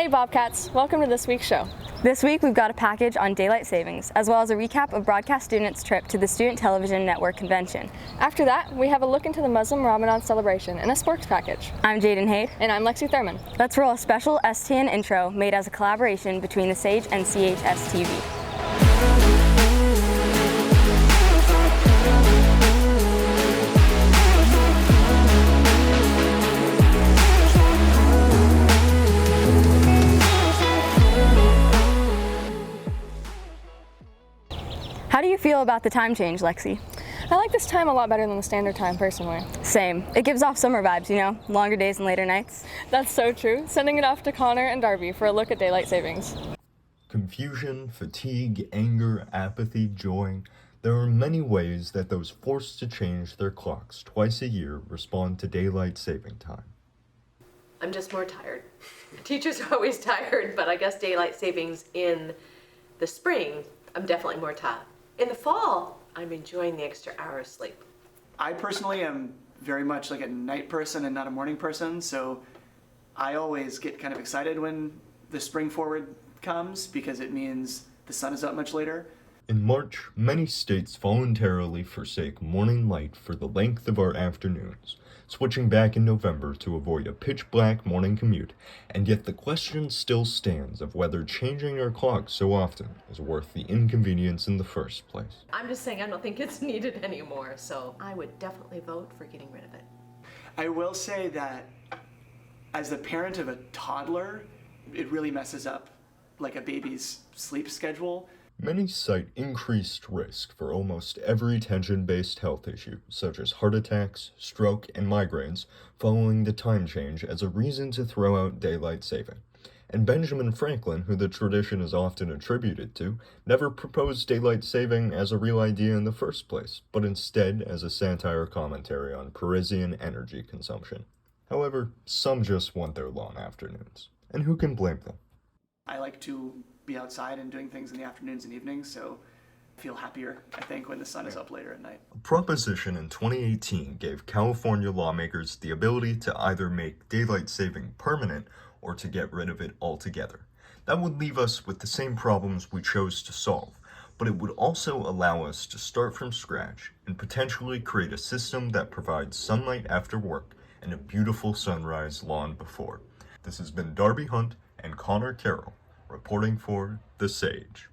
Hey Bobcats, welcome to this week's show. This week we've got a package on daylight savings, as well as a recap of broadcast students' trip to the Student Television Network convention. After that, we have a look into the Muslim Ramadon celebration and a sports package. I'm Jadyn. And I'm Lexi Thurman. Let's roll a special STN intro made as a collaboration between the Sage and CHS TV. How do you feel about the time change, Lexi? I like this time a lot better than the standard time, personally. Same. It gives off summer vibes, you know, longer days and later nights. That's so true. Sending it off to Connor and Darby for a look at daylight savings. Confusion, fatigue, anger, apathy, joy. There are many ways that those forced to change their clocks twice a year respond to daylight saving time. I'm just more tired. Teachers are always tired, but I guess daylight savings in the spring, I'm definitely more tired. In the fall, I'm enjoying the extra hour of sleep. I personally am very much like a night person and not a morning person, so I always get kind of excited when the spring forward comes because it means the sun is up much later. In March, many states voluntarily forsake morning light for the length of our afternoons, switching back in November to avoid a pitch-black morning commute, and yet the question still stands of whether changing our clocks so often is worth the inconvenience in the first place. I'm just saying I don't think it's needed anymore, so I would definitely vote for getting rid of it. I will say that as the parent of a toddler, it really messes up like a baby's sleep schedule. Many cite increased risk for almost every tension-based health issue, such as heart attacks, stroke, and migraines, following the time change as a reason to throw out daylight saving. And Benjamin Franklin, who the tradition is often attributed to, never proposed daylight saving as a real idea in the first place, but instead as a satire commentary on Parisian energy consumption. However, some just want their long afternoons. And who can blame them? I like to be outside and doing things in the afternoons and evenings, so I feel happier, I think, when the sun is up later at night. A proposition in 2018 gave California lawmakers the ability to either make daylight saving permanent or to get rid of it altogether. That would leave us with the same problems we chose to solve, but it would also allow us to start from scratch and potentially create a system that provides sunlight after work and a beautiful sunrise long before. This has been Darby Hunt and Connor Carroll, reporting for The Sage.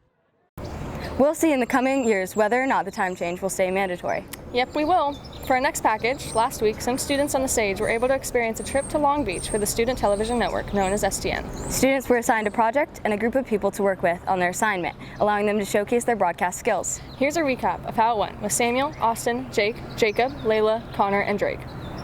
We'll see in the coming years whether or not the time change will stay mandatory. Yep, we will. For our next package, last week, some students on the Sage were able to experience a trip to Long Beach for the Student Television Network, known as STN. Students were assigned a project and a group of people to work with on their assignment, allowing them to showcase their broadcast skills. Here's a recap of how it went with Samuel, Austin, Jake, Jacob, Leila, Connor, and Drake.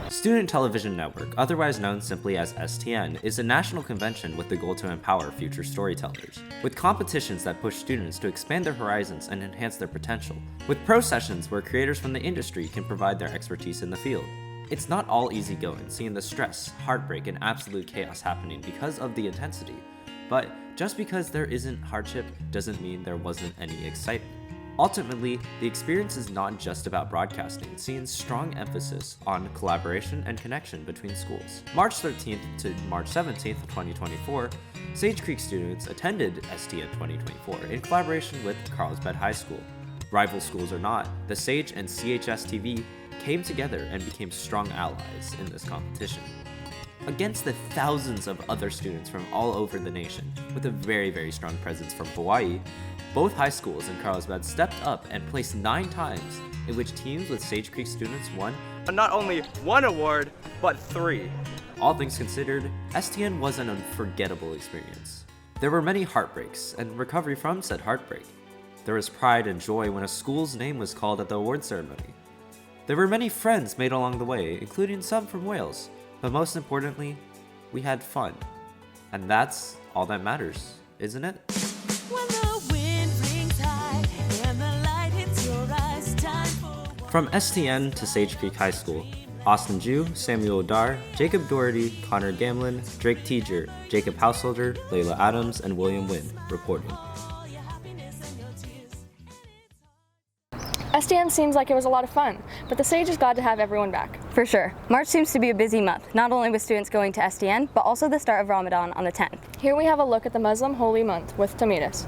Student Television Network, otherwise known simply as STN, is a national convention with the goal to empower future storytellers, with competitions that push students to expand their horizons and enhance their potential, with pro sessions where creators from the industry can provide their expertise in the field. It's not all easy going, seeing the stress, heartbreak, and absolute chaos happening because of the intensity, but just because there isn't hardship doesn't mean there wasn't any excitement. Ultimately, the experience is not just about broadcasting, seeing strong emphasis on collaboration and connection between schools. March 13th to March 17th, 2024, Sage Creek students attended STN 2024 in collaboration with Carlsbad High School. Rival schools or not, the Sage and CHS TV came together and became strong allies in this competition. Against the thousands of other students from all over the nation, with a very, very strong presence from Hawaii, both high schools in Carlsbad stepped up and placed 9 times, in which teams with Sage Creek students won not only 1 award, but 3. All things considered, STN was an unforgettable experience. There were many heartbreaks and recovery from said heartbreak. There was pride and joy when a school's name was called at the award ceremony. There were many friends made along the way, including some from Wales, but most importantly, we had fun. And that's all that matters, isn't it? From STN to Sage Creek High School, Austin Jew, Samuel Dar, Jacob Dougherty, Connor Gamelin, Drake Tieger, Jacob Householder, Leila Adams, and William Nguyen reporting. STN seems like it was a lot of fun, but the Sage is glad to have everyone back. For sure. March seems to be a busy month, not only with students going to SDN, but also the start of Ramadan on the 10th. Here we have a look at the Muslim holy month with Tomiris.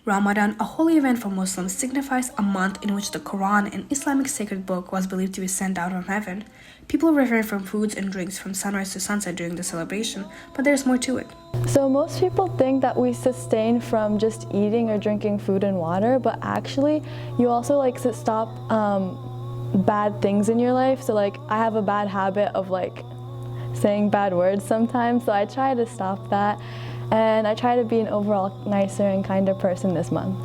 Ramadan, a holy event for Muslims, signifies a month in which the Quran, an Islamic sacred book, was believed to be sent out from heaven. People refrain from foods and drinks from sunrise to sunset during the celebration, but there's more to it. So most people think that we sustain from just eating or drinking food and water, but actually you also like to stop bad things in your life. So like I have a bad habit of like saying bad words sometimes, so I try to stop that. And I try to be an overall nicer and kinder person this month.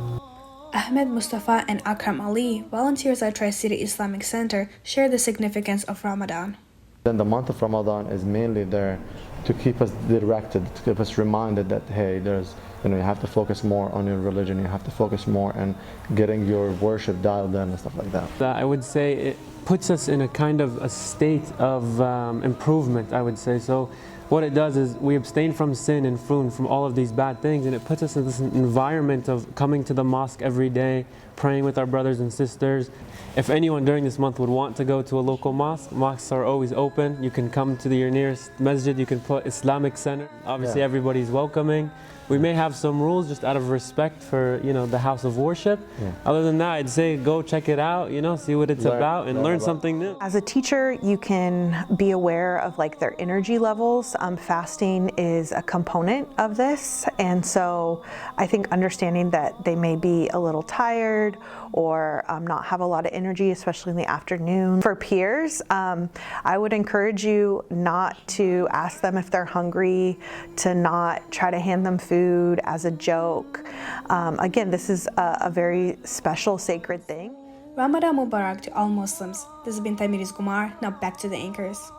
Ahmed Mustafa and Akram Ali, volunteers at Tri-City Islamic Center, share the significance of Ramadan. Then the month of Ramadan is mainly there to keep us directed, to keep us reminded that, hey, you have to focus more on your religion, you have to focus more on getting your worship dialed in and stuff like that. I would say it puts us in a kind of a state of improvement, I would say. So what it does is we abstain from sin and from all of these bad things, and it puts us in this environment of coming to the mosque every day, praying with our brothers and sisters. If anyone during this month would want to go to a local mosque, mosques are always open. You can come to your nearest masjid, you can put Islamic center. Obviously everybody's welcoming. We may have some rules just out of respect for, the house of worship. Other than that, I'd say go check it out, see what it's about and learn something new. As a teacher, you can be aware of like their energy levels. Fasting is a component of this, and so I think understanding that they may be a little tired or not have a lot of energy, especially in the afternoon. For peers, I would encourage you not to ask them if they're hungry, to not try to hand them food as a joke. Again, this is a very special, sacred thing. Ramadan Mubarak to all Muslims. This has been Tomiris Gumar. Now back to the anchors.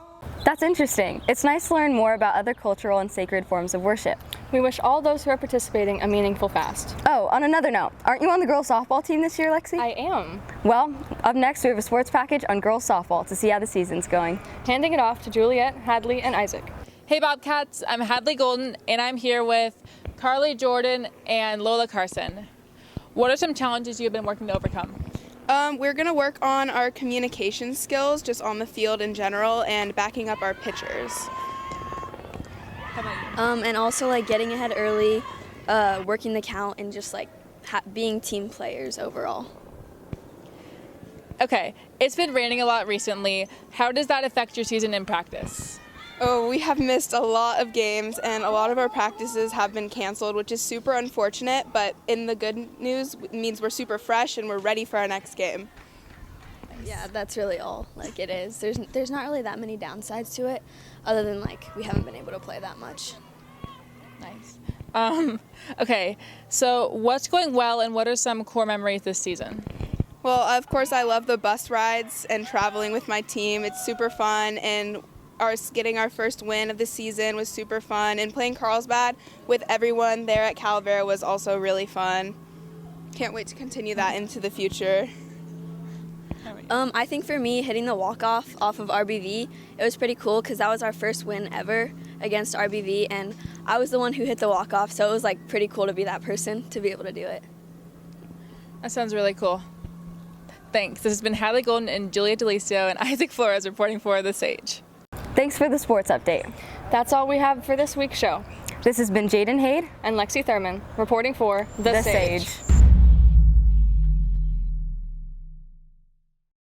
That's interesting. It's nice to learn more about other cultural and sacred forms of worship. We wish all those who are participating a meaningful fast. Oh, on another note, aren't you on the girls softball team this year, Lexi? I am. Well, up next we have a sports package on girls softball to see how the season's going. Handing it off to Juliette, Hadley, and Isaac. Hey Bobcats, I'm Hadley Golden, and I'm here with Carly Jadyn and Lola Carson. What are some challenges you've been working to overcome? We're going to work on our communication skills just on the field in general and backing up our pitchers. How about you? And also like getting ahead early, working the count, and just like being team players overall. Okay, it's been raining a lot recently. How does that affect your season in practice? Oh, we have missed a lot of games and a lot of our practices have been canceled, which is super unfortunate, but in the good news, it means we're super fresh and we're ready for our next game. Yeah, that's really all like it is. There's not really that many downsides to it, other than like we haven't been able to play that much. Nice. Okay, so what's going well and what are some core memories this season? Well, of course, I love the bus rides and traveling with my team. It's super fun, and getting our first win of the season was super fun, and playing Carlsbad with everyone there at Calavera was also really fun. Can't wait to continue that into the future. I think for me, hitting the walk-off off of RBV, it was pretty cool because that was our first win ever against RBV, and I was the one who hit the walk-off, so it was like pretty cool to be that person, to be able to do it. That sounds really cool. Thanks. This has been Hadley Golden and Juliette Delicio and Isaac Flores reporting for The Sage. Thanks for the sports update. That's all we have for this week's show. This has been Jadyn Hayde and Lexi Thurman reporting for The Sage.